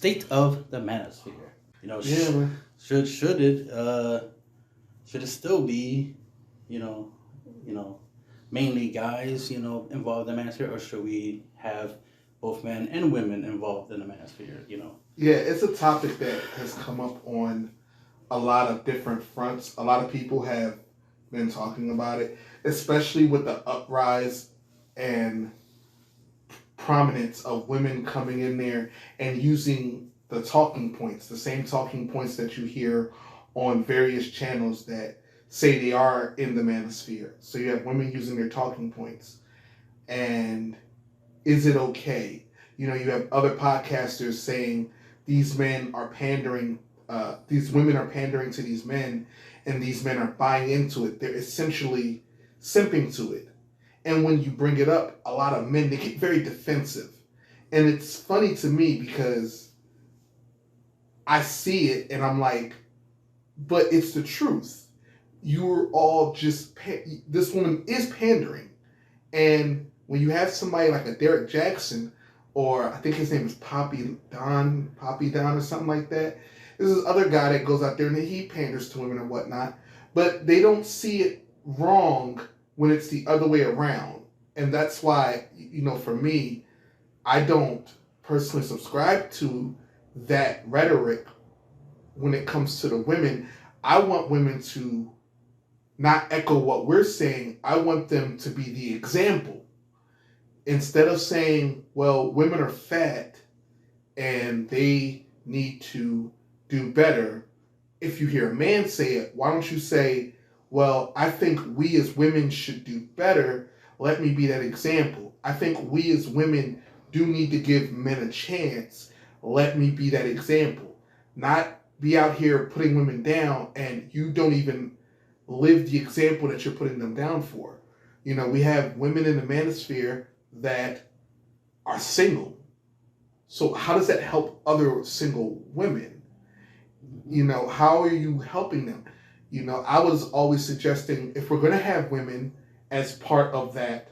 state of the manosphere. Yeah, man. Should it still be, you know, you know, mainly guys, involved in the manosphere, or should we have both men and women involved in the manosphere? Yeah, it's a topic that has come up on a lot of different fronts. A lot of people have been talking about it, especially with the uprise and prominence of women coming in there and using the talking points, the same talking points that you hear on various channels that say they are in the manosphere. So you have women using their talking points. And is it okay? You have other podcasters saying these men are pandering, these women are pandering to these men, and these men are buying into it. They're essentially simping to it. And when you bring it up, a lot of men, they get very defensive. And it's funny to me because I see it and I'm like, but it's the truth. You're all just, this woman is pandering. And when you have somebody like a Derek Jackson, or I think his name is Poppy Don or something like that. There's this other guy that goes out there and he panders to women and whatnot, but they don't see it wrong when it's the other way around. And that's why, for me, I don't personally subscribe to that rhetoric when it comes to the women. I want women to not echo what we're saying. I want them to be the example. Instead of saying, well, women are fat and they need to do better, if you hear a man say it, why don't you say, well, I think we as women should do better. Let me be that example. I think we as women do need to give men a chance. Let me be that example. Not be out here putting women down and you don't even live the example that you're putting them down for. We have women in the manosphere that are single. So how does that help other single women? How are you helping them? I was always suggesting if we're going to have women as part of that,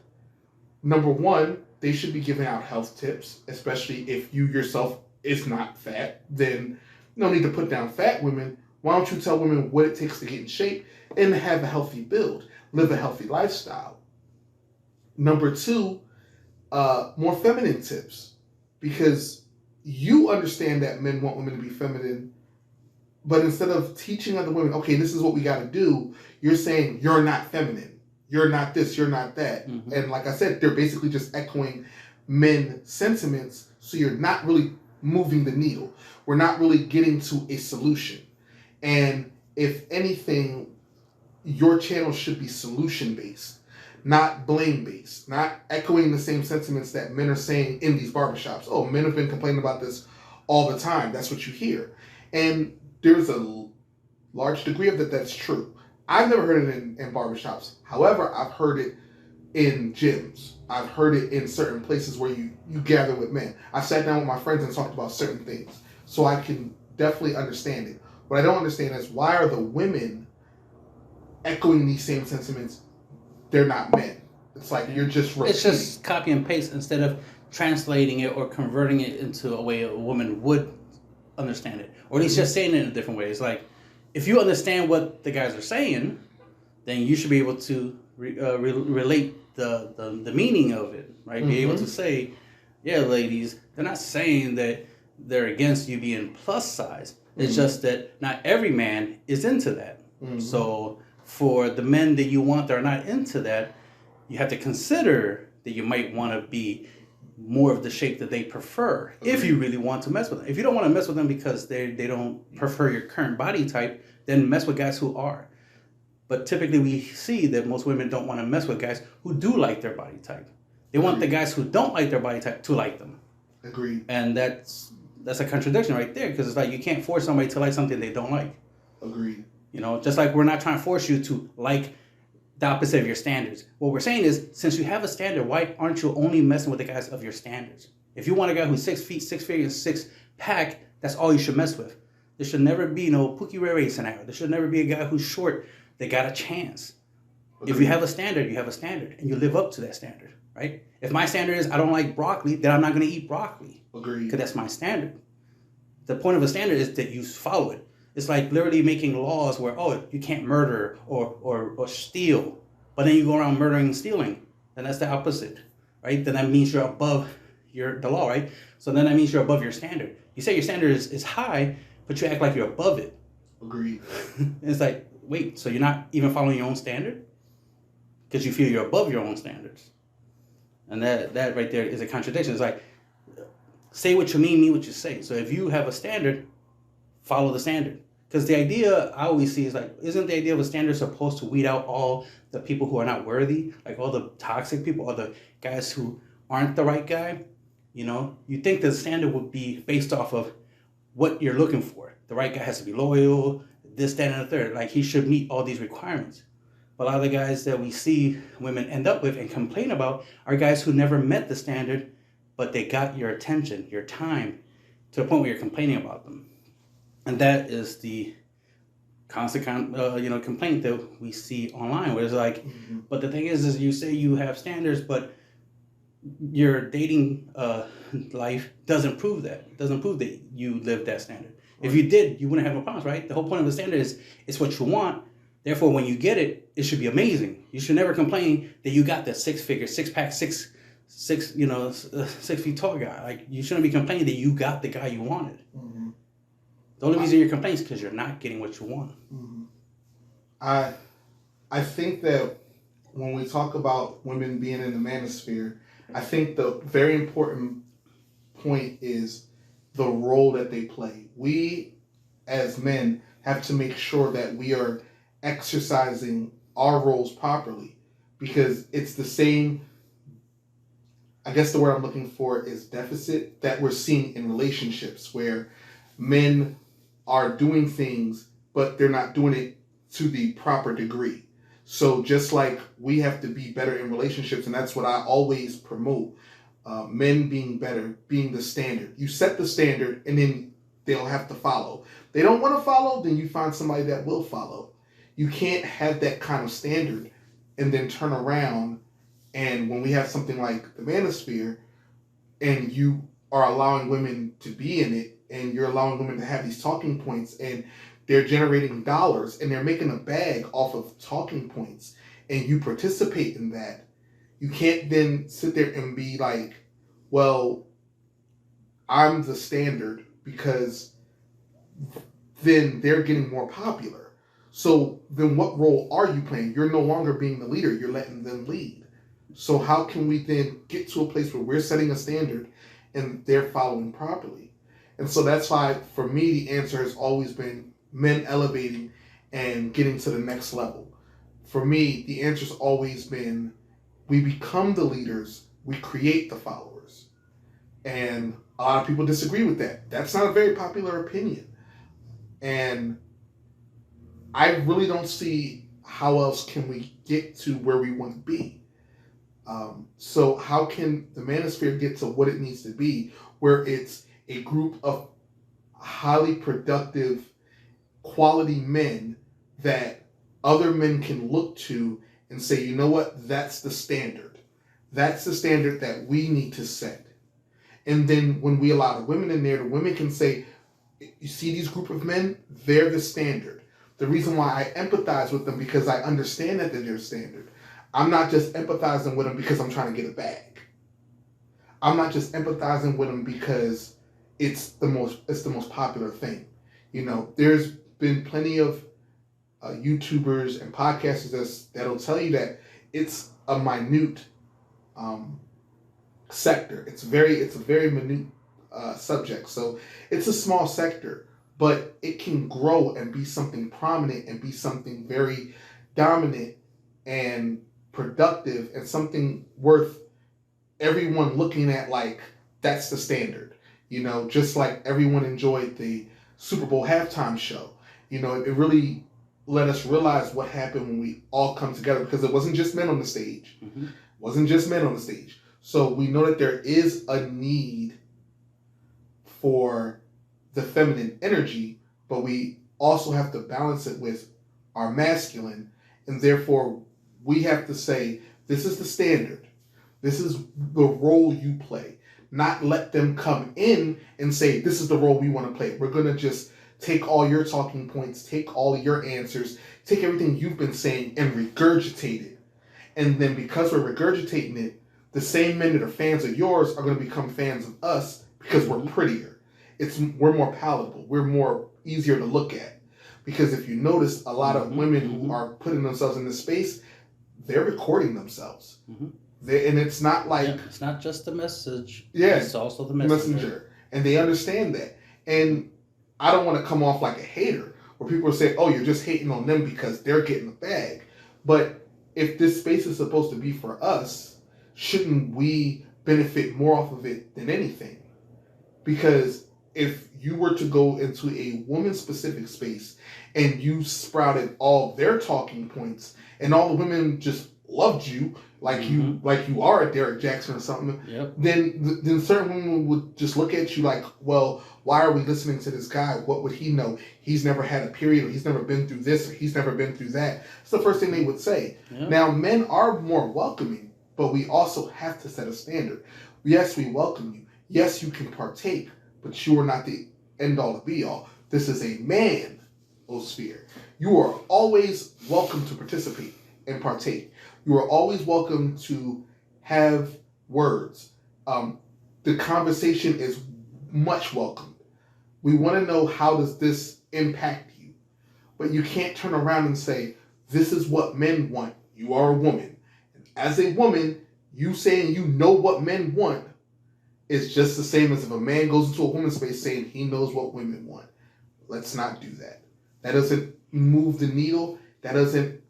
number one, they should be giving out health tips, especially if you yourself is not fat, then no need to put down fat women. Why don't you tell women what it takes to get in shape and have a healthy build, live a healthy lifestyle? Number two, more feminine tips, because you understand that men want women to be feminine, but instead of teaching other women, okay, this is what we got to do, you're saying you're not feminine, you're not this, you're not that. Mm-hmm. And like I said, they're basically just echoing men's sentiments, so you're not really moving the needle. We're not really getting to a solution. And if anything, your channel should be solution-based, not blame-based, not echoing the same sentiments that men are saying in these barbershops. Oh, men have been complaining about this all the time. That's what you hear. And there's a large degree of that's true. I've never heard it in barbershops. However, I've heard it in gyms. I've heard it in certain places where you gather with men. I've sat down with my friends and talked about certain things. So I can definitely understand it. What I don't understand is why are the women echoing these same sentiments? They're not men. It's like you're just repeating. It's just copy and paste instead of translating it or converting it into a way a woman would understand it. Or at least just saying it in a different way. It's like, if you understand what the guys are saying, then you should be able to relate the meaning of it, right? Mm-hmm. Be able to say, yeah, ladies, they're not saying that they're against you being plus size. It's just that not every man is into that. Mm-hmm. So for the men that you want that are not into that, you have to consider that you might want to be more of the shape that they prefer, if you really want to mess with them. If you don't want to mess with them because they don't prefer your current body type, then mess with guys who are. But typically we see that most women don't want to mess with guys who do like their body type. They want the guys who don't like their body type to like them. Agreed. And that's a contradiction right there, because it's like you can't force somebody to like something they don't like. Agreed. Just like we're not trying to force you to like the opposite of your standards. What we're saying is, since you have a standard, why aren't you only messing with the guys of your standards? If you want a guy who's 6 feet, 6 figures, 6-pack, that's all you should mess with. There should never be no Pookie Ray Ray scenario. There should never be a guy who's short that got a chance. Okay. If you have a standard, you have a standard, and you live up to that standard, right? If my standard is I don't like broccoli, then I'm not going to eat broccoli. Agreed. Because that's my standard. The point of a standard is that you follow it. It's like literally making laws where, oh, you can't murder or steal, but then you go around murdering and stealing. Then that's the opposite, right? Then that means you're above the law, right? So then that means you're above your standard. You say your standard is high, but you act like you're above it. Agreed. It's like, wait, so you're not even following your own standard? Because you feel you're above your own standards. And that right there is a contradiction. It's like, say what you mean what you say. So if you have a standard, follow the standard. Because the idea I always see is like, isn't the idea of a standard supposed to weed out all the people who are not worthy? Like all the toxic people, all the guys who aren't the right guy? You know, you think the standard would be based off of what you're looking for. The right guy has to be loyal, this, that, and the third. Like he should meet all these requirements. But a lot of the guys that we see women end up with and complain about are guys who never met the standard, but they got your attention, your time, to the point where you're complaining about them. And that is the constant complaint that we see online, where it's like, but the thing is you say you have standards, but your dating life doesn't prove that. It doesn't prove that you live that standard. Right. If you did, you wouldn't have no problems, right? The whole point of the standard is it's what you want. Therefore, when you get it, it should be amazing. You should never complain that you got the 6-figure, 6-pack, 6 feet tall guy. Like you shouldn't be complaining that you got the guy you wanted. Mm-hmm. The only reason you're complaining is because you're not getting what you want. Mm-hmm. I think that when we talk about women being in the manosphere, I think the very important point is the role that they play. We, as men, have to make sure that we are exercising our roles properly, because it's the same, I guess the word I'm looking for is deficit, that we're seeing in relationships where men are doing things, but they're not doing it to the proper degree. So just like we have to be better in relationships, and that's what I always promote, men being better, being the standard. You set the standard and then they'll have to follow. They don't want to follow, then you find somebody that will follow. You can't have that kind of standard and then turn around, and when we have something like the Manosphere and you are allowing women to be in it and you're allowing women to have these talking points and they're generating dollars and they're making a bag off of talking points and you participate in that, you can't then sit there and be like, well, I'm the standard, because then they're getting more popular. So then what role are you playing? You're no longer being the leader. You're letting them lead. So how can we then get to a place where we're setting a standard and they're following properly? And so that's why, for me, the answer has always been men elevating and getting to the next level. For me, the answer's always been we become the leaders, we create the followers. And a lot of people disagree with that. That's not a very popular opinion. And I really don't see how else can we get to where we want to be. So how can the Manosphere get to what it needs to be, where it's a group of highly productive, quality men that other men can look to and say, you know what, that's the standard. That's the standard that we need to set. And then when we allow the women in there, the women can say, you see these group of men, they're the standard. The reason why I empathize with them, because I understand that they're their standard. I'm not just empathizing with them because I'm trying to get a bag. I'm not just empathizing with them because it's the most popular thing. You know, there's been plenty of YouTubers and podcasters that'll tell you that it's a minute sector. It's a very minute subject. So it's a small sector, but it can grow and be something prominent and be something very dominant and productive and something worth everyone looking at, like that's the standard. You know, just like everyone enjoyed the Super Bowl halftime show. You know, it really let us realize what happened when we all come together, because it wasn't just men on the stage. Mm-hmm. It wasn't just men on the stage. So we know that there is a need for the feminine energy, but we also have to balance it with our masculine, and therefore we have to say, this is the standard. This is the role you play. not let them come in and say, this is the role we want to play. We're going to just take all your talking points, take all your answers, take everything you've been saying and regurgitate it. And then because we're regurgitating it, the same men that are fans of yours are going to become fans of us because we're prettier. We're more palatable. We're more easier to look at. Because if you notice, a lot of women who are putting themselves in this space, they're recording themselves. And it's not like... Yeah, it's not just the message. Yeah. It's also the messenger. And they understand that. And I don't want to come off like a hater where people say, oh, you're just hating on them because they're getting the bag. But if this space is supposed to be for us, shouldn't we benefit more off of it than anything? Because if you were to go into a woman-specific space and you sprouted all their talking points and all the women just loved you like you are a Derek Jackson or something, then certain women would just look at you like, well, why are we listening to this guy? What would he know? He's never had a period, or he's never been through this, or he's never been through that. It's the first thing they would say. Now, men are more welcoming, but we also have to set a standard. Yes, we welcome you. Yes, you can partake, but you are not the end-all to be-all. This is a manosphere. You are always welcome to participate and partake. You are always welcome to have words. The conversation is much welcome. We want to know, how does this impact you? But you can't turn around and say, this is what men want. You are a woman. As a woman, you saying you know what men want is just the same as if a man goes into a woman's space saying he knows what women want. Let's not do that. That doesn't move the needle. That doesn't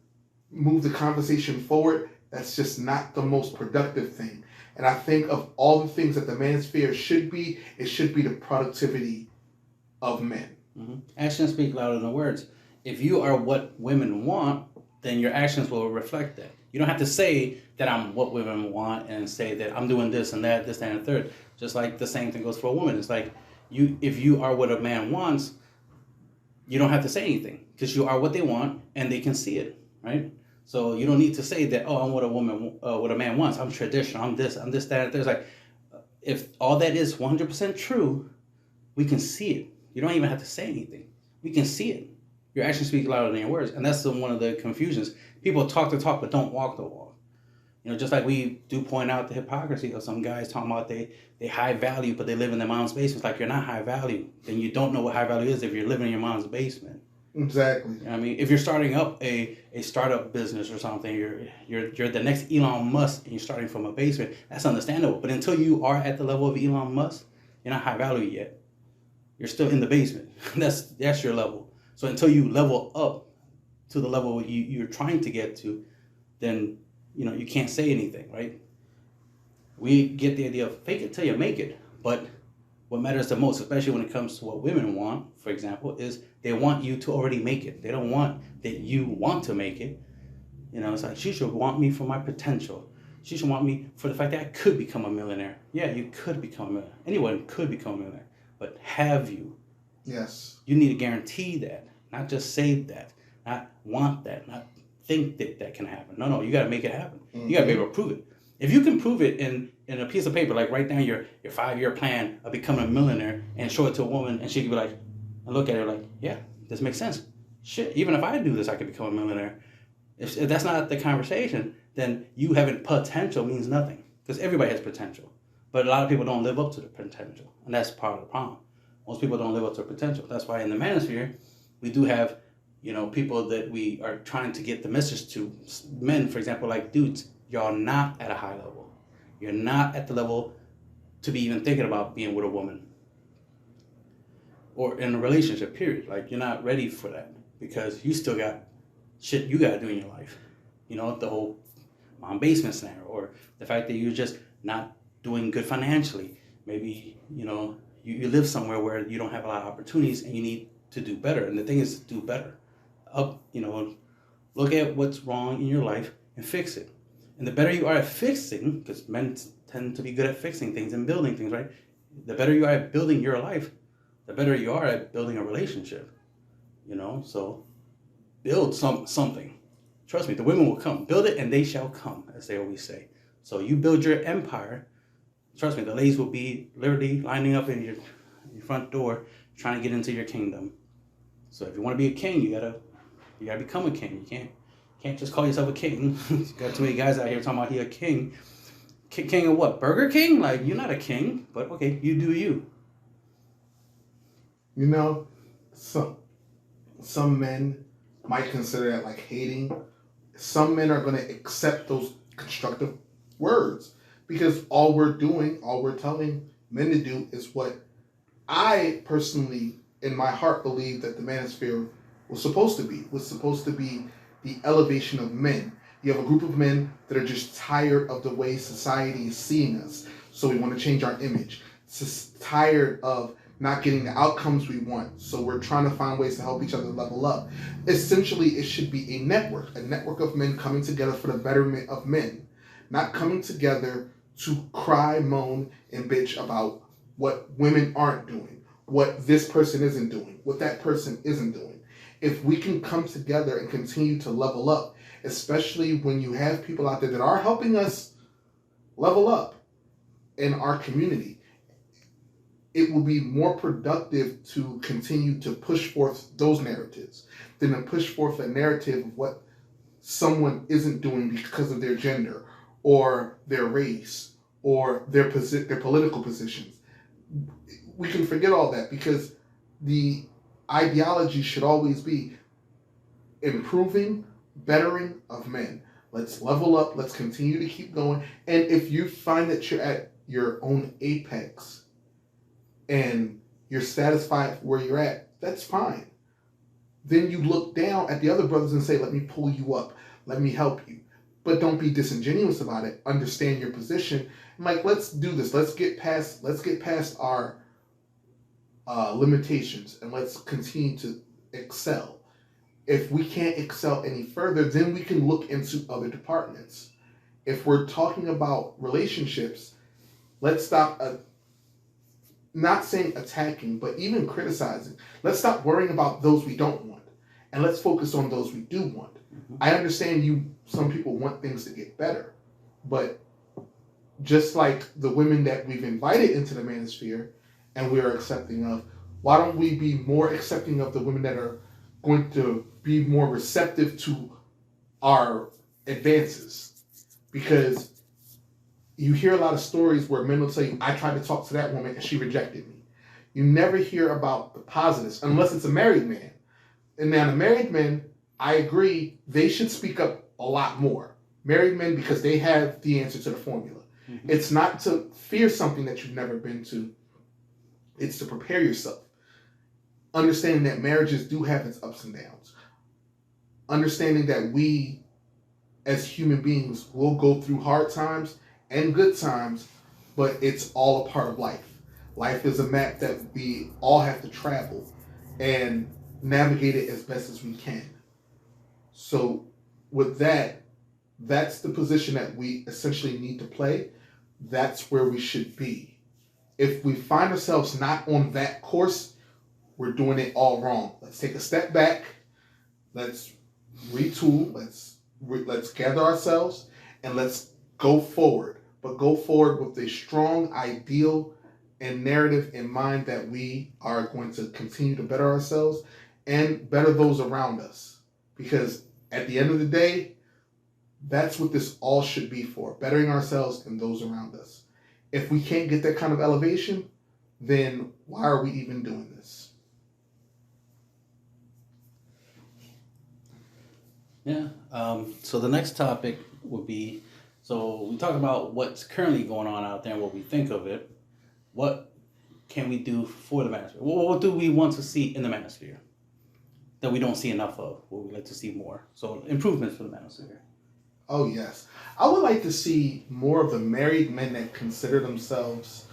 move the conversation forward. That's just not the most productive thing. And I think of all the things that the manosphere should be, it should be the productivity of men. Actions speak louder than words. If you are what women want, then your actions will reflect that. You don't have to say that I'm what women want and say that I'm doing this and that, this, that, and the third. Just like the same thing goes for a woman. It's like, if you are what a man wants, you don't have to say anything because you are what they want and they can see it, right? So you don't need to say that, oh, I'm what what a man wants. I'm traditional. I'm this, that, and there's like, if all that is 100% true, we can see it. You don't even have to say anything. We can see it. Your actions speak louder than your words. And that's one of the confusions. People talk the talk, but don't walk the walk. Just like we do point out the hypocrisy of some guys talking about they high value, but they live in their mom's basement. It's like, you're not high value. Then you don't know what high value is if you're living in your mom's basement. Exactly. I mean, if you're starting up a startup business or something, you're the next Elon Musk and you're starting from a basement, that's understandable. But until you are at the level of Elon Musk, you're not high value yet. You're still in the basement. That's your level. So until you level up to the level you're trying to get to, then you can't say anything, right? We get the idea of fake it till you make it. But what matters the most, especially when it comes to what women want, for example, is they want you to already make it. They don't want that you want to make it. It's like, she should want me for my potential. She should want me for the fact that I could become a millionaire. Yeah, you could become a millionaire. Anyone could become a millionaire. But have you? Yes. You need to guarantee that, not just say that, not want that, not think that can happen. No, you got to make it happen. You got to be able to prove it. If you can prove it in a piece of paper, like write down your 5-year plan of becoming a millionaire and show it to a woman, and she could be like, and look at her like, yeah, this makes sense. Shit, even if I do this, I could become a millionaire. If that's not the conversation, then you having potential means nothing, because everybody has potential. But a lot of people don't live up to the potential, and that's part of the problem. Most people don't live up to their potential. That's why in the manosphere, we do have, people that we are trying to get the message to. Men, for example, like, dudes, y'all not at a high level. You're not at the level to be even thinking about being with a woman. Or in a relationship, period. Like, you're not ready for that because you still got shit you got to do in your life. The whole mom basement scenario, or the fact that you're just not doing good financially. Maybe, you live somewhere where you don't have a lot of opportunities and you need to do better. And the thing is to do better. Look at what's wrong in your life and fix it. And the better you are at fixing, because men tend to be good at fixing things and building things, right? The better you are at building your life, the better you are at building a relationship. So build something. Trust me, the women will come. Build it and they shall come, as they always say. So you build your empire, Trust me, the ladies will be literally lining up in your front door trying to get into your kingdom. So if you want to be a king, you gotta become a king. You can't just call yourself a king. You got too many guys out here talking about he a king. King of what? Burger King? Like, you're not a king, but okay, you do you. You know, some men might consider that like hating. Some men are going to accept those constructive words because all we're telling men to do is what I personally, in my heart, believe that the manosphere was supposed to be. Was supposed to be the elevation of men. You have a group of men that are just tired of the way society is seeing us, so we want to change our image. Just tired of not getting the outcomes we want, so we're trying to find ways to help each other level up. Essentially, it should be a network of men coming together for the betterment of men, not coming together to cry, moan, and bitch about what women aren't doing, what this person isn't doing, what that person isn't doing. If we can come together and continue to level up, especially when you have people out there that are helping us level up in our community, it will be more productive to continue to push forth those narratives than to push forth a narrative of what someone isn't doing because of their gender or their race or their political positions. We can forget all that because the ideology should always be improving, bettering of men. Let's level up. Let's continue to keep going. And if you find that you're at your own apex and you're satisfied where you're at, that's fine. Then you look down at the other brothers and say, let me pull you up. Let me help you. But don't be disingenuous about it. Understand your position. Like, let's do this. Let's get past our limitations and let's continue to excel. If we can't excel any further, then we can look into other departments. If we're talking about relationships, let's stop not saying attacking, but even criticizing. Let's stop worrying about those we don't want, and let's focus on those we do want. Mm-hmm. I understand some people want things to get better, but just like the women that we've invited into the manosphere and we are accepting of, why don't we be more accepting of the women that are going to be more receptive to our advances? Because you hear a lot of stories where men will tell you, I tried to talk to that woman and she rejected me. You never hear about the positives unless it's a married man. And now the married men, I agree, they should speak up a lot more. Married men, because they have the answer to the formula. Mm-hmm. It's not to fear something that you've never been to. It's to prepare yourself. Understanding that marriages do have its ups and downs. Understanding that we, as human beings, will go through hard times and good times, but it's all a part of life. Life is a map that we all have to travel and navigate it as best as we can. So with that, that's the position that we essentially need to play. That's where we should be. If we find ourselves not on that course, we're doing it all wrong. Let's take a step back. Let's retool. Let's gather ourselves and let's go forward. But go forward with a strong ideal and narrative in mind that we are going to continue to better ourselves and better those around us. Because at the end of the day, that's what this all should be for, bettering ourselves and those around us. If we can't get that kind of elevation, then why are we even doing this? Yeah. So the next topic would be, so we talk about what's currently going on out there and what we think of it. What can we do for the manosphere? What do we want to see in the manosphere that we don't see enough of? What we'd like to see more? So improvements for the manosphere. Oh, yes. I would like to see more of the married men that consider themselves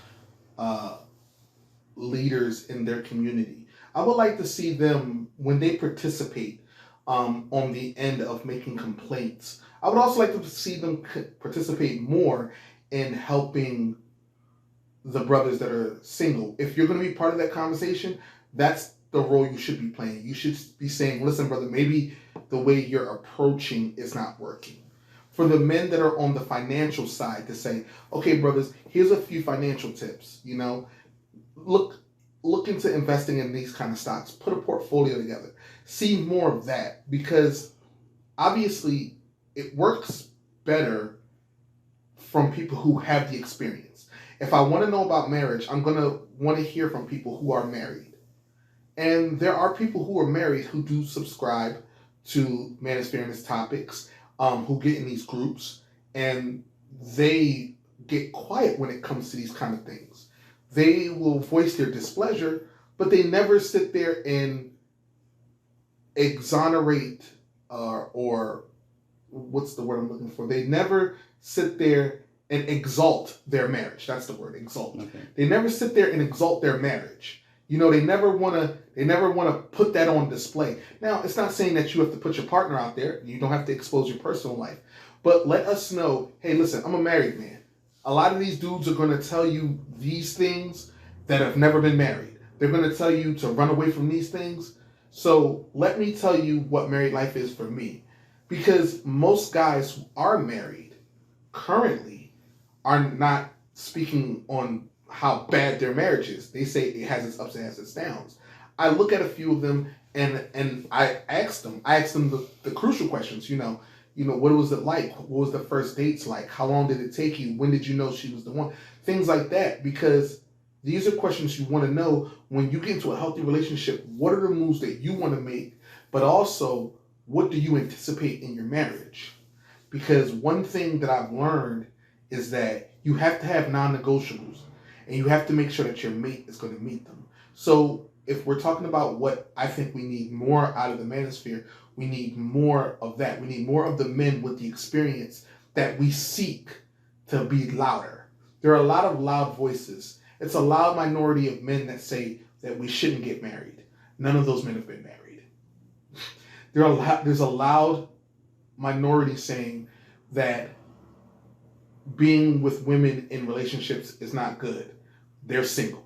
leaders in their community. I would like to see them, when they participate on the end of making complaints, I would also like to see them participate more in helping the brothers that are single. If you're going to be part of that conversation, that's the role you should be playing. You should be saying, listen, brother, maybe the way you're approaching is not working. for the men that are on the financial side to say, okay, brothers, here's a few financial tips. You know, look into investing in these kind of stocks. Put a portfolio together. See more of that, because obviously it works better from people who have the experience. If I want to know about marriage, I'm going to want to hear from people who are married. And there are people who are married who do subscribe to Manosphere and his topics, who get in these groups, and they get quiet when it comes to these kind of things. They will voice their displeasure, but they never sit there and exonerate or what's the word I'm looking for? They never sit there and exalt their marriage. That's the word, exalt. Okay. They never sit there and exalt their marriage. You know, they never want to put that on display. Now, it's not saying that you have to put your partner out there. You don't have to expose your personal life. But let us know, hey, listen, I'm a married man. A lot of these dudes are going to tell you these things that have never been married. They're going to tell you to run away from these things. So let me tell you what married life is for me. Because most guys who are married currently are not speaking on how bad their marriage is. They say it has its ups and has its downs. I look at a few of them and I ask them the crucial questions, you know, what was it like? What was the first dates like? How long did it take you? When did you know she was the one? Things like that, because these are questions you want to know when you get into a healthy relationship. What are the moves that you want to make? But also, what do you anticipate in your marriage? Because one thing that I've learned is that you have to have non-negotiables, and you have to make sure that your mate is going to meet them. So if we're talking about what I think we need more out of the manosphere, we need more of that. We need more of the men with the experience that we seek to be louder. There are a lot of loud voices. It's a loud minority of men that say that we shouldn't get married. None of those men have been married. There's a loud minority saying that being with women in relationships is not good. They're single.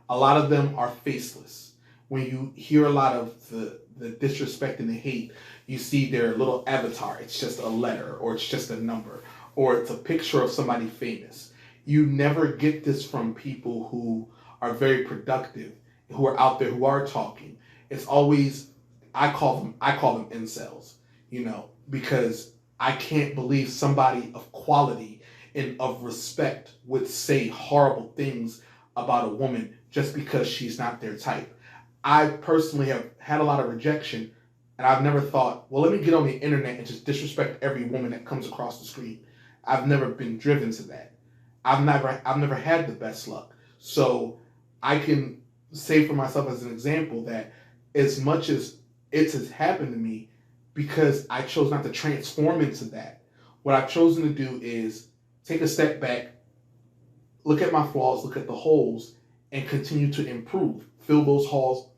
A lot of them are faceless. When you hear a lot of the disrespect and the hate, you see their little avatar. It's just a letter, or it's just a number, or it's a picture of somebody famous. You never get this from people who are very productive, who are out there, who are talking. It's always, I call them incels, because I can't believe somebody of quality and of respect would say horrible things about a woman just because she's not their type. I personally have had a lot of rejection, and I've never thought, well, let me get on the internet and just disrespect every woman that comes across the street. I've never been driven to that. I've never had the best luck. So I can say for myself as an example that as much as it has happened to me, because I chose not to transform into that, what I've chosen to do is take a step back, look at my flaws, look at the holes, and continue to improve. Fill those holes,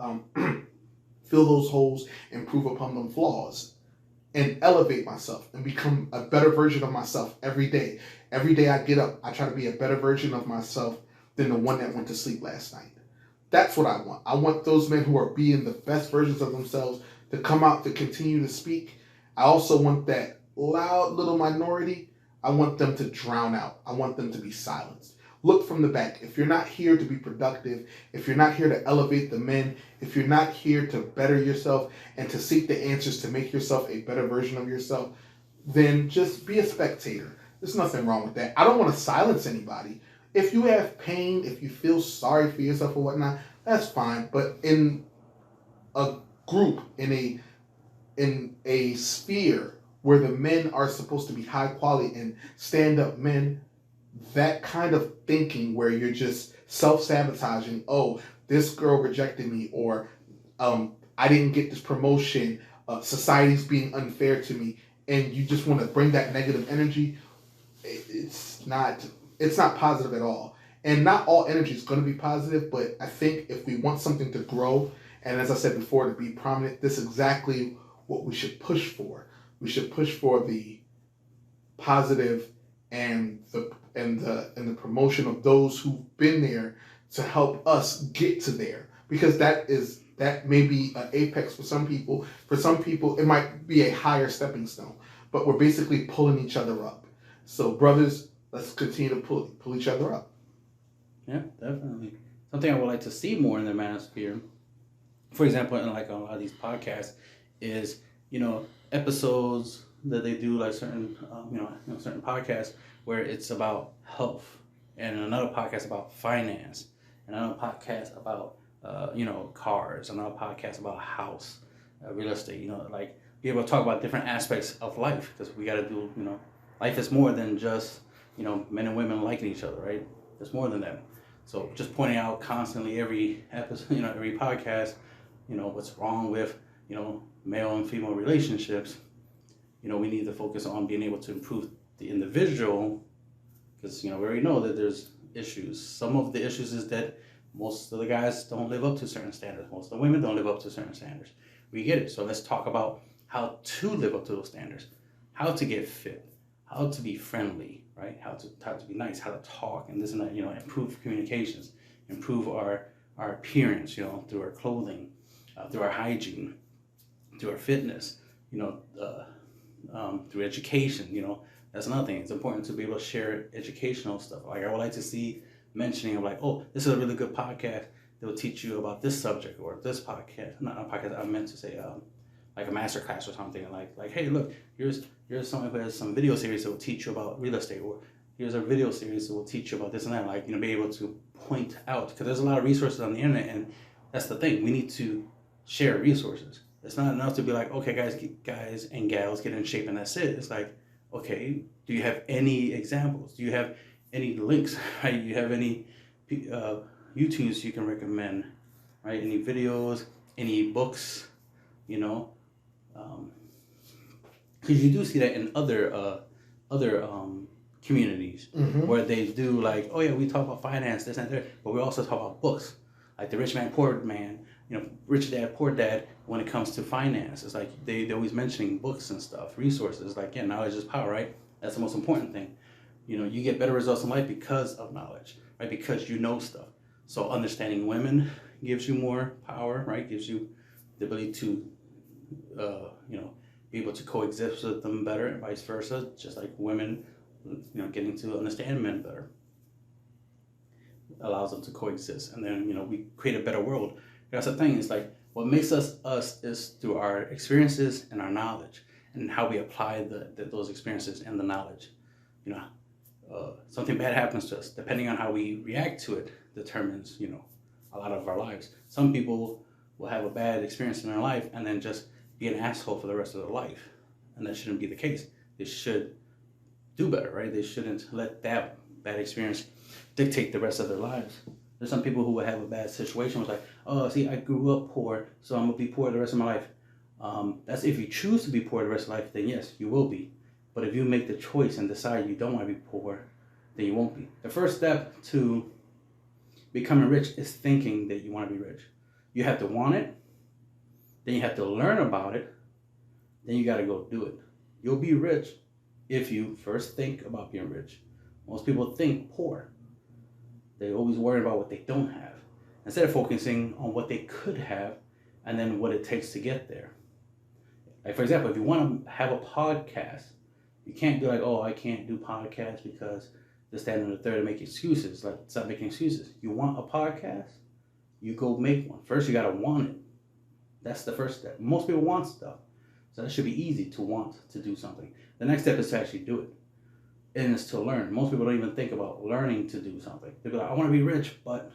improve upon them flaws, and elevate myself and become a better version of myself every day. Every day I get up, I try to be a better version of myself than the one that went to sleep last night. That's what I want. I want those men who are being the best versions of themselves to come out to continue to speak. I also want that loud little minority. I want them to drown out. I want them to be silenced. Look from the back. If you're not here to be productive, if you're not here to elevate the men, if you're not here to better yourself and to seek the answers to make yourself a better version of yourself, then just be a spectator. There's nothing wrong with that. I don't want to silence anybody. If you have pain, if you feel sorry for yourself or whatnot, that's fine. But in a group, in a sphere where the men are supposed to be high quality and stand-up men, that kind of thinking where you're just self-sabotaging, oh, this girl rejected me, or I didn't get this promotion, society's being unfair to me, and you just want to bring that negative energy, it's not positive at all. And not all energy is going to be positive, but I think if we want something to grow, and as I said before, to be prominent, this is exactly what we should push for. We should push for the positive and the promotion of those who've been there to help us get to there, because that may be an apex for some people. For some people, it might be a higher stepping stone. but we're basically pulling each other up. So brothers, let's continue to pull each other up. Yeah, definitely. Something I would like to see more in the Manosphere, for example, in like a lot of these podcasts, is episodes that they do, like certain certain podcasts where it's about health, and another podcast about finance, and another podcast about cars, another podcast about house, real estate. Like be able to talk about different aspects of life, because we got to do life is more than just men and women liking each other, right? There's more than that. So just pointing out constantly every episode, every podcast, what's wrong with male and female relationships. We need to focus on being able to improve the individual, because we already know that there's issues. Some of the issues is that most of the guys don't live up to certain standards. Most of the women don't live up to certain standards. We get it. So let's talk about how to live up to those standards, how to get fit, how to be friendly, right? How to be nice, how to talk, and this and that. Improve communications, improve our appearance, through our clothing, through our hygiene, through our fitness, through education. That's another thing. It's important to be able to share educational stuff. Like I would like to see mentioning of like, oh, this is a really good podcast that will teach you about this subject, or this podcast, not a podcast, I meant to say like a master class or something, like hey, look, here's someone who has some video series that will teach you about real estate, or here's a video series that will teach you about this and that, like be able to point out, because there's a lot of resources on the internet, and that's the thing, we need to share resources. It's not enough to be like, okay, guys and gals, get in shape and that's it. It's like, okay, do you have any examples? Do you have any links? Right? Do you have any YouTubes you can recommend? Right? Any videos? Any books? Because you do see that in other communities, where they do like, oh yeah, we talk about finance, this and that, but we also talk about books, like the Rich Man Poor Man, Rich Dad Poor Dad. When it comes to finance, it's like they're always mentioning books and stuff, resources. Like, yeah, knowledge is power, right? That's the most important thing. You get better results in life because of knowledge, right? Because you know stuff. So understanding women gives you more power, right? Gives you the ability to be able to coexist with them better, and vice versa. Just like women, getting to understand men better allows them to coexist, and then we create a better world. That's the thing. It's like what makes us is through our experiences and our knowledge, and how we apply those experiences and the knowledge. Something bad happens to us. Depending on how we react to it determines a lot of our lives. Some people will have a bad experience in their life and then just be an asshole for the rest of their life, and that shouldn't be the case. They should do better, right? They shouldn't let that bad experience dictate the rest of their lives. There's some people who will have a bad situation. It's like, oh, see, I grew up poor, so I'm gonna be poor the rest of my life. That's if you choose to be poor the rest of life, then yes, you will be. But if you make the choice and decide you don't want to be poor, then you won't be. The first step to becoming rich is thinking that you want to be rich. You have to want it, then you have to learn about it, then you got to go do it. You'll be rich if you first think about being rich. Most people think poor. They always worry about what they don't have, instead of focusing on what they could have and then what it takes to get there. Like, for example, if you want to have a podcast, you can't be like, oh, I can't do podcasts because this, that, and the third, and make excuses. Like, stop making excuses. You want a podcast? You go make one. First, you got to want it. That's the first step. Most people want stuff. So that should be easy to want to do something. The next step is to actually do it. And it's to learn. Most people don't even think about learning to do something. They go like, I want to be rich, but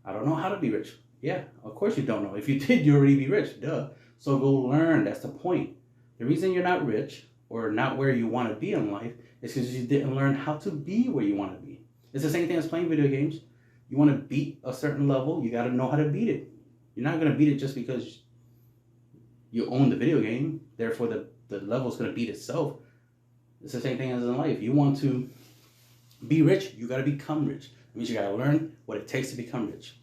I don't know how to be rich. Yeah, of course you don't know. If you did, you'd already be rich. Duh. So go learn. That's the point. The reason you're not rich or not where you want to be in life is because you didn't learn how to be where you want to be. It's the same thing as playing video games. You want to beat a certain level, you got to know how to beat it. You're not going to beat it just because you own the video game. Therefore, the level's going to beat itself. It's the same thing as in life. You want to be rich, you got to become rich. It means you got to learn what it takes to become rich.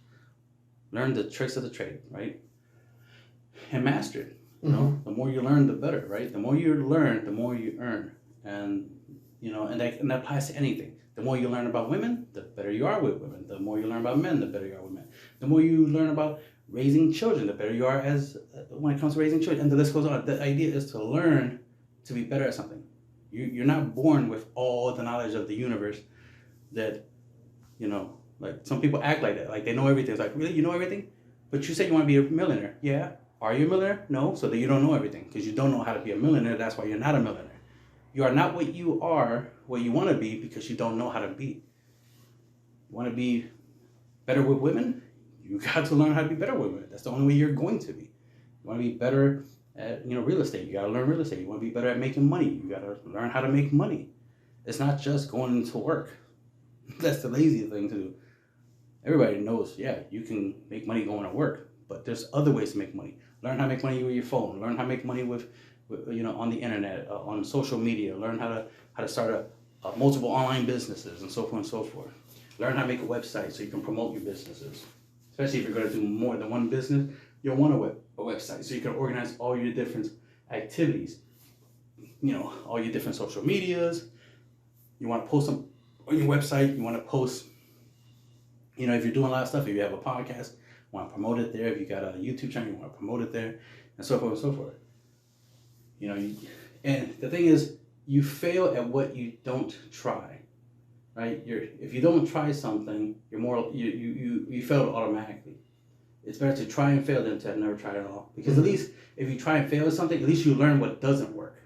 Learn the tricks of the trade, right? And master it. You know, the more you learn, the better, right? The more you learn, the more you earn. And, and that applies to anything. The more you learn about women, the better you are with women. The more you learn about men, the better you are with men. The more you learn about raising children, the better you are when it comes to raising children. And the list goes on. The idea is to learn to be better at something. You're not born with all the knowledge of the universe that, like some people act like that. Like they know everything. It's like, really? You know everything? But you said you want to be a millionaire. Yeah. Are you a millionaire? No. So that you don't know everything because you don't know how to be a millionaire. That's why you're not a millionaire. You are not what you are, what you want to be, because you don't know how to be. You want to be better with women? You got to learn how to be better with women. That's the only way you're going to be. You want to be better at real estate? You got to learn real estate. You want to be better at making money? You got to learn how to make money. It's not just going into work. That's the lazy thing to do. Everybody knows, yeah, you can make money going to work, but there's other ways to make money. Learn how to make money with your phone. Learn how to make money with on the internet, on social media. Learn how to start multiple online businesses and so forth and so forth. Learn how to make a website so you can promote your businesses. Especially if you're going to do more than one business, you'll want a website so you can organize all your different activities. All your different social medias. You want to post them on your website. You want to post, if you're doing a lot of stuff, if you have a podcast, you want to promote it there. If you got a YouTube channel, you want to promote it there, and so forth and so forth. And the thing is, you fail at what you don't try, right? If you don't try something, you fail automatically. It's better to try and fail than to have never tried at all. Because at least if you try and fail at something, at least you learn what doesn't work,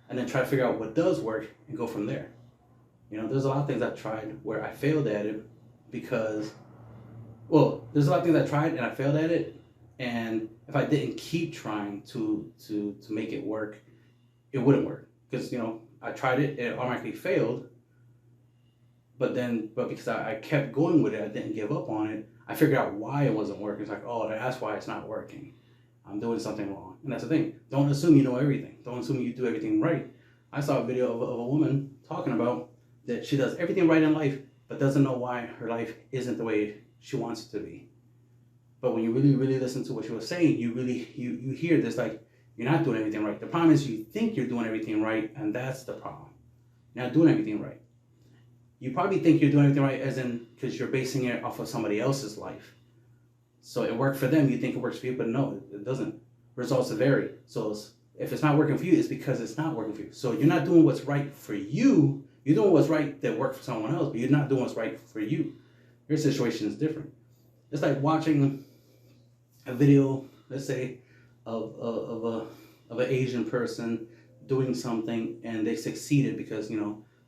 and then try to figure out what does work and go from there. There's a lot of things I've tried where I failed at it because, there's a lot of things I tried and I failed at it, and if I didn't keep trying to make it work, it wouldn't work. Because, I tried it, it automatically failed, but because I kept going with it, I didn't give up on it, I figured out why it wasn't working. It's like, that's why it's not working. I'm doing something wrong. And that's the thing. Don't assume you know everything. Don't assume you do everything right. I saw a video of a woman talking about that she does everything right in life, but doesn't know why her life isn't the way she wants it to be. But when you really, really listen to what she was saying, you hear this, like, you're not doing everything right. The problem is you think you're doing everything right, and that's the problem. You're not doing everything right. You probably think you're doing everything right as in because you're basing it off of somebody else's life. So it worked for them, you think it works for you, but no, it doesn't. Results vary. So if it's not working for you, it's because it's not working for you. So you're not doing what's right for you. You're doing what's right that worked for someone else, but you're not doing what's right for you. Your situation is different. It's like watching a video, let's say, of an Asian person doing something and they succeeded because,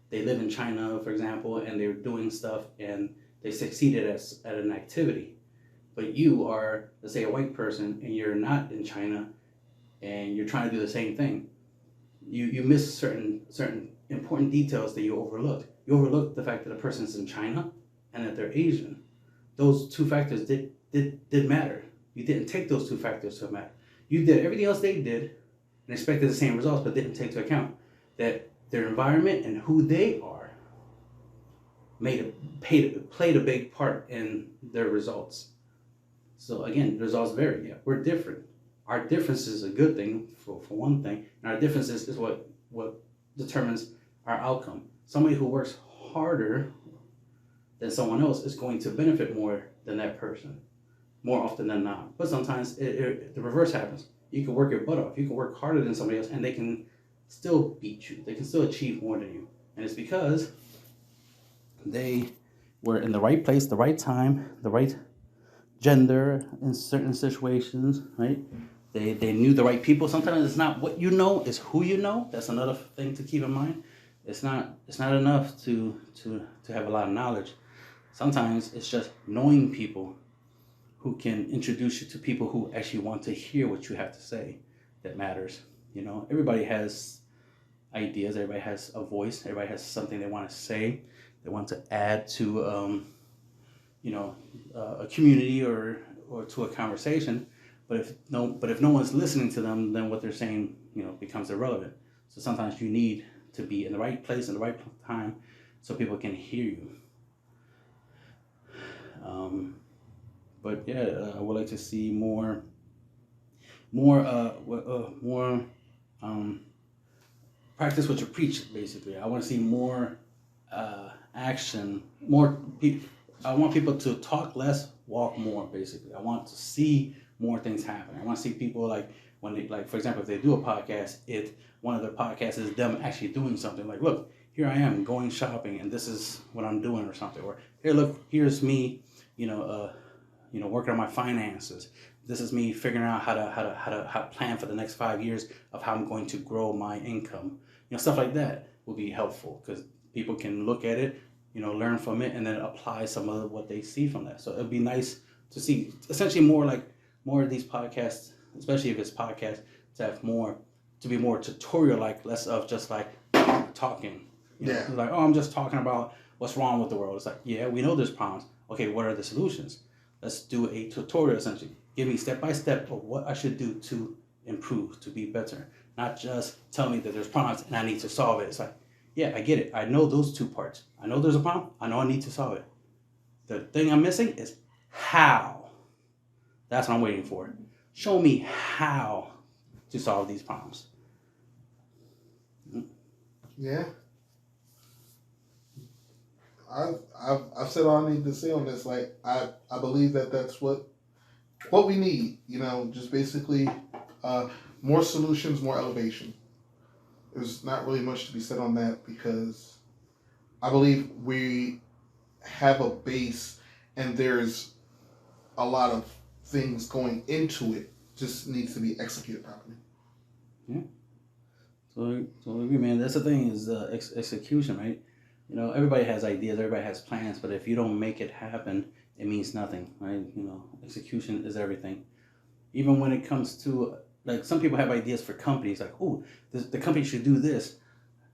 they live in China, for example, and they're doing stuff and they succeeded at an activity. But you are, let's say, a white person and you're not in China and you're trying to do the same thing. You miss certain important details that you overlooked. You overlooked the fact that a person's in China and that they're Asian. Those two factors did matter. You didn't take those two factors to matter. You did everything else they did and expected the same results, but didn't take into account that their environment and who they are played a big part in their results. So again, the results vary. Yeah, we're different. Our difference is a good thing for one thing, and our difference is what determines our outcome. Somebody who works harder than someone else is going to benefit more than that person, more often than not. But sometimes the reverse happens. You can work your butt off. You can work harder than somebody else, and they can still beat you. They can still achieve more than you. And it's because they were in the right place, the right time, the right gender in certain situations, right? They knew the right people. Sometimes it's not what you know, it's who you know. That's another thing to keep in mind. It's not enough to have a lot of knowledge. Sometimes it's just knowing people who can introduce you to people who actually want to hear what you have to say that matters. Everybody has ideas, everybody has a voice, everybody has something they want to say, they want to add to a community or to a conversation. But if no one's listening to them, then what they're saying, becomes irrelevant. So sometimes you need to be in the right place in the right time so people can hear you. But yeah, I would like to see more practice what you preach. Basically, I want to see more action, more people. I want people to talk less, walk more. Basically, I want to see more things happen. I want to see people like when they, like, for example, if they do a podcast, one of their podcasts is them actually doing something. Like, look, here I am going shopping, and this is what I'm doing, or something. Or here, look, here's me, working on my finances. This is me figuring out how to plan for the next 5 years of how I'm going to grow my income. Stuff like that will be helpful because people can look at it, learn from it, and then apply some of what they see from that. So it'd be nice to see essentially more of these podcasts, especially if it's podcasts, to be more tutorial, like less of just like talking. Like, oh, I'm just talking about what's wrong with the world. It's like, yeah, we know there's problems. Okay, what are the solutions? Let's do a tutorial essentially. Give me step by step of what I should do to improve, to be better. Not just tell me that there's problems and I need to solve it. It's like, yeah, I get it. I know those two parts. I know there's a problem. I know I need to solve it. The thing I'm missing is how. That's what I'm waiting for. Show me how to solve these problems. Yeah. I've said all I need to say on this. Like, I believe that's what we need. Just basically more solutions, more elevation. There's not really much to be said on that because I believe we have a base and there's a lot of things going into it. Just needs to be executed properly. Yeah. So agree, man. That's the thing is execution, right? Everybody has ideas, everybody has plans, but if you don't make it happen, it means nothing, right? Execution is everything. Even when it comes to, like, some people have ideas for companies, like, oh, the company should do this.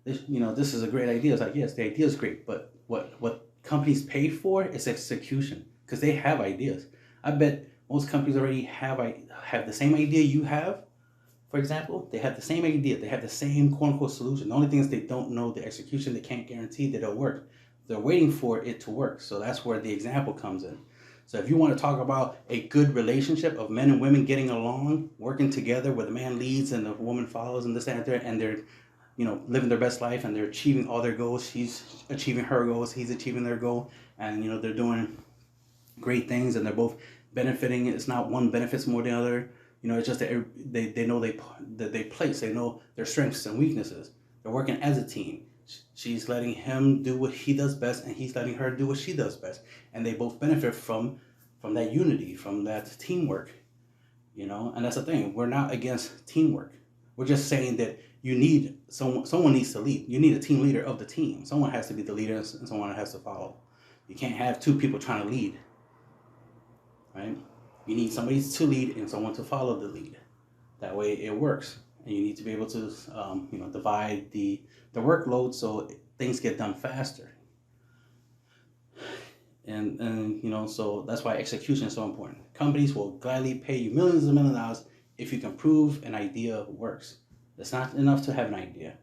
This is a great idea. It's like, yes, the idea is great, but what companies pay for is execution because they have ideas. I bet most companies already have the same idea you have. For example, they have the same idea. They have the same quote-unquote solution. The only thing is they don't know the execution. They can't guarantee that it'll work. They're waiting for it to work. So that's where the example comes in. So if you want to talk about a good relationship of men and women getting along, working together, where the man leads and the woman follows and this and that, and they're, living their best life and they're achieving all their goals. She's achieving her goals. He's achieving their goal. And, they're doing great things and they're both benefiting. It's not one benefits more than the other. It's just that they know they know their strengths and weaknesses. They're working as a team. She's letting him do what he does best, and he's letting her do what she does best. And they both benefit from that unity, from that teamwork. And that's the thing. We're not against teamwork. We're just saying that you need someone needs to lead. You need a team leader of the team. Someone has to be the leader, and someone has to follow. You can't have two people trying to lead, right? You need somebody to lead and someone to follow the lead. That way it works. And you need to be able to, divide the workload so things get done faster. And so that's why execution is so important. Companies will gladly pay you millions and millions of dollars if you can prove an idea works. It's not enough to have an idea.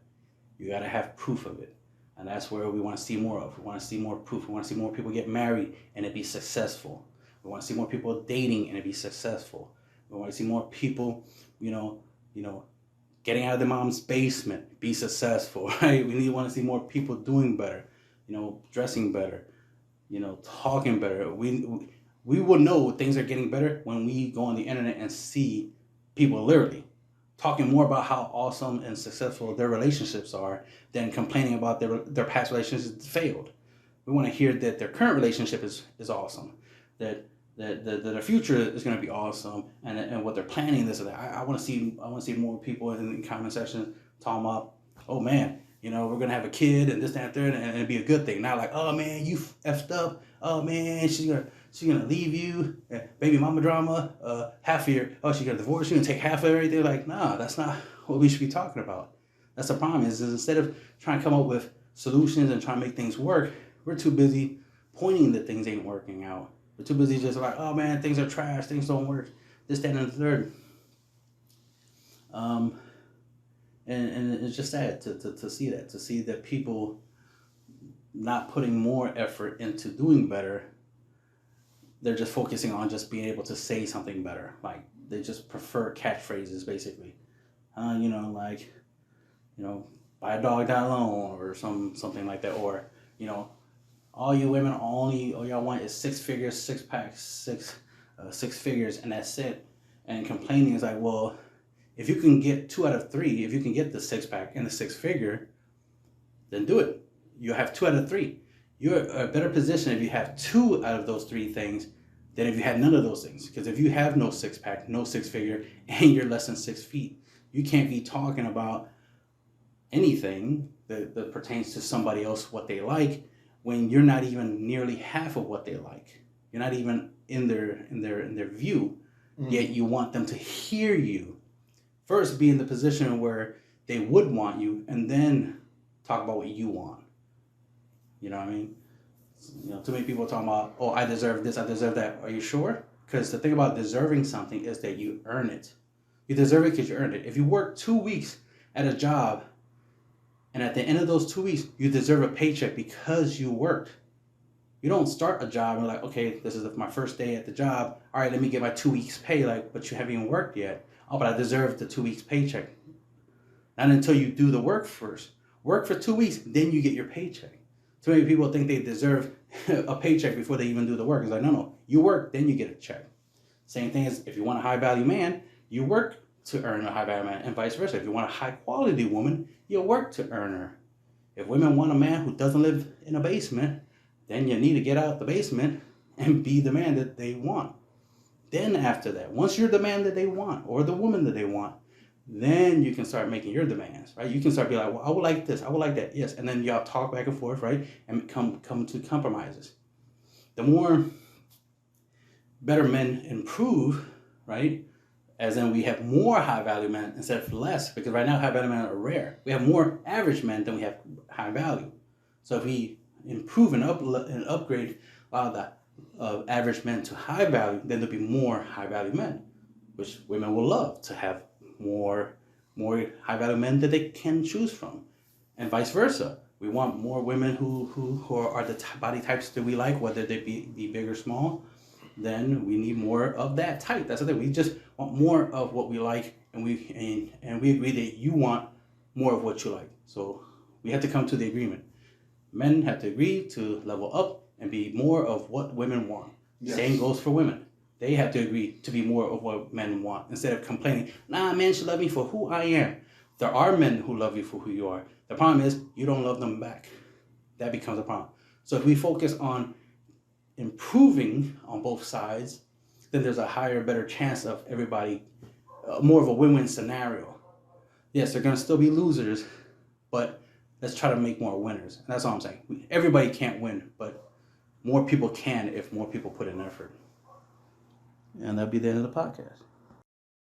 You got to have proof of it. And that's where we want to see more of. We want to see more proof. We want to see more people get married and it be successful. We want to see more people dating and it be successful. We want to see more people, getting out of their mom's basement, be successful, right? We want to see more people doing better, dressing better, talking better. We will know things are getting better when we go on the internet and see people literally talking more about how awesome and successful their relationships are than complaining about their past relationships failed. We want to hear that their current relationship is awesome, that the future is going to be awesome, and what they're planning, this or that. I want to see more people in the comment section talking about, oh man, we're gonna have a kid and this, that, and third, and it'd be a good thing. Not like, oh man, you effed up. Oh man, she's gonna leave you. Baby mama drama. Half of she's gonna divorce you and take half of everything. Like, nah, that's not what we should be talking about. That's the problem. Is instead of trying to come up with solutions and trying to make things work, we're too busy pointing that things ain't working out. We're too busy just like, oh man, things are trash, things don't work, this, that, and the third. And it's just sad to see that people not putting more effort into doing better. They're just focusing on just being able to say something better. Like, they just prefer catchphrases, basically. Buy a dog that alone, or something like that. Or, all you women, all y'all want is 6 figures, 6 packs, six figures, and that's it. And complaining is like, well, if you can get 2 out of 3, if you can get the 6-pack and the 6-figure, then do it. You have 2 out of 3. You're in a better position if you have 2 out of those 3 things than if you had none of those things. Because if you have no 6-pack, no 6-figure, and you're less than 6 feet, you can't be talking about anything that pertains to somebody else, what they like, when you're not even nearly half of what they like. You're not even in their view, yet you want them to hear you. First, be in the position where they would want you, and then talk about what you want. You know what I mean? Too many people talking about, oh, I deserve this, I deserve that. Are you sure? Because the thing about deserving something is that you earn it. You deserve it because you earned it. If you work 2 weeks at a job, and at the end of those 2 weeks, you deserve a paycheck because you worked. You don't start a job and like, okay, this is my first day at the job. All right, let me get my 2 weeks pay. Like, but you haven't even worked yet. Oh, but I deserve the 2 weeks paycheck. Not until you do the work first. Work for 2 weeks, then you get your paycheck. Too many people think they deserve a paycheck before they even do the work. It's like, no. You work, then you get a check. Same thing as if you want a high value man, you work to earn a high value man, and vice versa. If you want a high quality woman, you work to earn her. If women want a man who doesn't live in a basement, then you need to get out the basement and be the man that they want. Then after that, once you're the man that they want or the woman that they want, then you can start making your demands, right? You can start being like, well, I would like this, I would like that, yes. And then y'all talk back and forth, right? And come to compromises. The more better men improve, right? As in we have more high value men instead of less, because right now high value men are rare. We have more average men than we have high value. So if we improve and upgrade a lot of the average men to high value, then there'll be more high value men, which women will love to have more high value men that they can choose from, and vice versa. We want more women who are the body types that we like, whether they be big or small. Then we need more of that type. That's the thing. We just want more of what we like, and we agree that you want more of what you like. So we have to come to the agreement. Men have to agree to level up and be more of what women want. Yes. Same goes for women. They have to agree to be more of what men want instead of complaining, nah, men should love me for who I am. There are men who love you for who you are. The problem is you don't love them back. That becomes a problem. So if we focus on improving on both sides, then there's a higher, better chance of everybody, more of a win-win scenario. Yes, they're going to still be losers, but let's try to make more winners. And that's all I'm saying. Everybody can't win, but more people can if more people put in effort. And that'll be the end of the podcast.